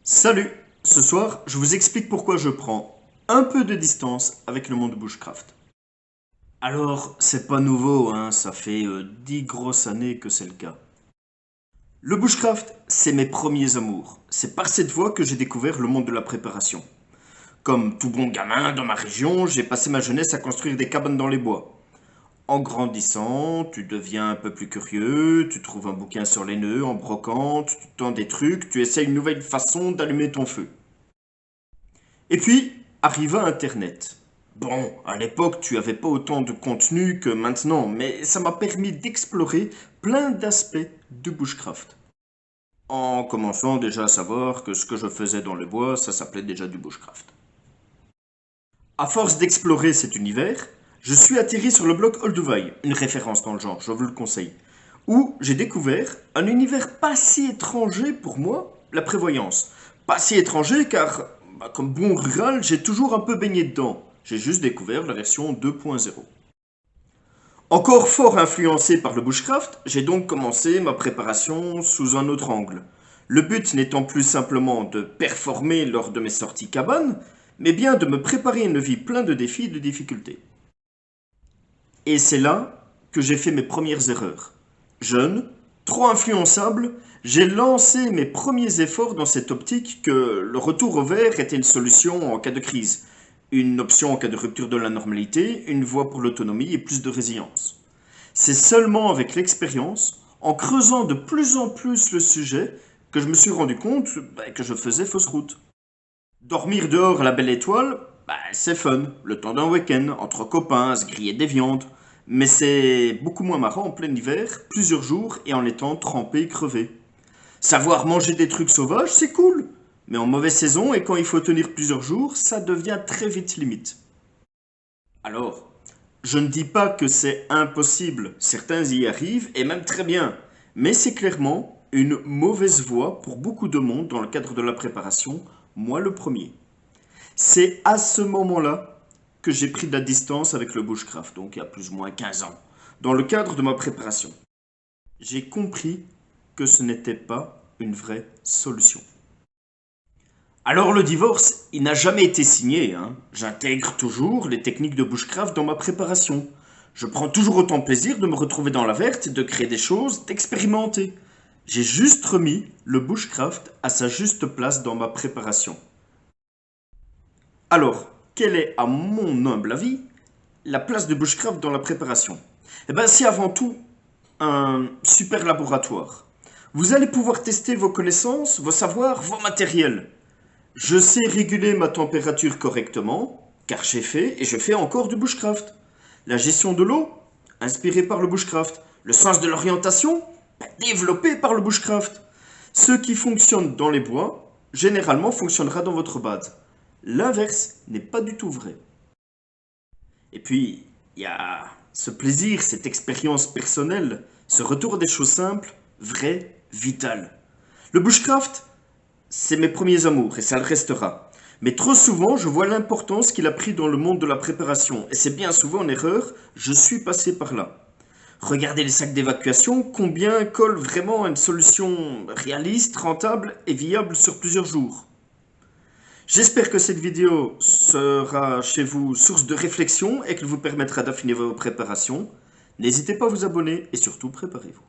Salut! Ce soir, je vous explique pourquoi je prends un peu de distance avec le monde de bushcraft. Alors, c'est pas nouveau, hein, ça fait 10 grosses années que c'est le cas. Le bushcraft, c'est mes premiers amours. C'est par cette voie que j'ai découvert le monde de la préparation. Comme tout bon gamin dans ma région, j'ai passé ma jeunesse à construire des cabanes dans les bois. En grandissant, tu deviens un peu plus curieux, tu trouves un bouquin sur les nœuds en brocante, tu tends des trucs, tu essaies une nouvelle façon d'allumer ton feu. Et puis, arriva Internet. Bon, à l'époque, tu avais pas autant de contenu que maintenant, mais ça m'a permis d'explorer plein d'aspects de bushcraft. En commençant déjà à savoir que ce que je faisais dans le bois, ça s'appelait déjà du bushcraft. À force d'explorer cet univers, je suis atterri sur le blog Olduvai, une référence dans le genre, je vous le conseille, où j'ai découvert un univers pas si étranger pour moi, la prévoyance. Pas si étranger car, comme bon rural, j'ai toujours un peu baigné dedans. J'ai juste découvert la version 2.0. Encore fort influencé par le bushcraft, j'ai donc commencé ma préparation sous un autre angle. Le but n'étant plus simplement de performer lors de mes sorties cabanes, mais bien de me préparer une vie pleine de défis et de difficultés. Et c'est là que j'ai fait mes premières erreurs. Jeune, trop influençable, j'ai lancé mes premiers efforts dans cette optique que le retour au vert était une solution en cas de crise, une option en cas de rupture de la normalité, une voie pour l'autonomie et plus de résilience. C'est seulement avec l'expérience, en creusant de plus en plus le sujet, que je me suis rendu compte que je faisais fausse route. Dormir dehors à la belle étoile, c'est fun, le temps d'un week-end, entre copains, à se griller des viandes. Mais c'est beaucoup moins marrant en plein hiver, plusieurs jours et en étant trempé et crevé. Savoir manger des trucs sauvages, c'est cool. Mais en mauvaise saison et quand il faut tenir plusieurs jours, ça devient très vite limite. Alors, je ne dis pas que c'est impossible, certains y arrivent et même très bien. Mais c'est clairement une mauvaise voie pour beaucoup de monde dans le cadre de la préparation, moi le premier. C'est à ce moment-là que j'ai pris de la distance avec le bushcraft, donc il y a plus ou moins 15 ans, dans le cadre de ma préparation. J'ai compris que ce n'était pas une vraie solution. Alors le divorce, il n'a jamais été signé, hein. J'intègre toujours les techniques de bushcraft dans ma préparation. Je prends toujours autant de plaisir de me retrouver dans la verte, de créer des choses, d'expérimenter. J'ai juste remis le bushcraft à sa juste place dans ma préparation. Alors, quelle est, à mon humble avis, la place de bushcraft dans la préparation? Eh bien, c'est avant tout un super laboratoire. Vous allez pouvoir tester vos connaissances, vos savoirs, vos matériels. Je sais réguler ma température correctement, car j'ai fait et je fais encore du bushcraft. La gestion de l'eau, inspirée par le bushcraft. Le sens de l'orientation, développé par le bushcraft. Ce qui fonctionne dans les bois, généralement fonctionnera dans votre base. L'inverse n'est pas du tout vrai. Et puis, il y a ce plaisir, cette expérience personnelle, ce retour des choses simples, vraies, vitales. Le bushcraft, c'est mes premiers amours et ça le restera. Mais trop souvent, je vois l'importance qu'il a pris dans le monde de la préparation. Et c'est bien souvent en erreur, je suis passé par là. Regardez les sacs d'évacuation, combien collent vraiment à une solution réaliste, rentable et viable sur plusieurs jours. J'espère que cette vidéo sera chez vous source de réflexion et qu'elle vous permettra d'affiner vos préparations. N'hésitez pas à vous abonner et surtout préparez-vous.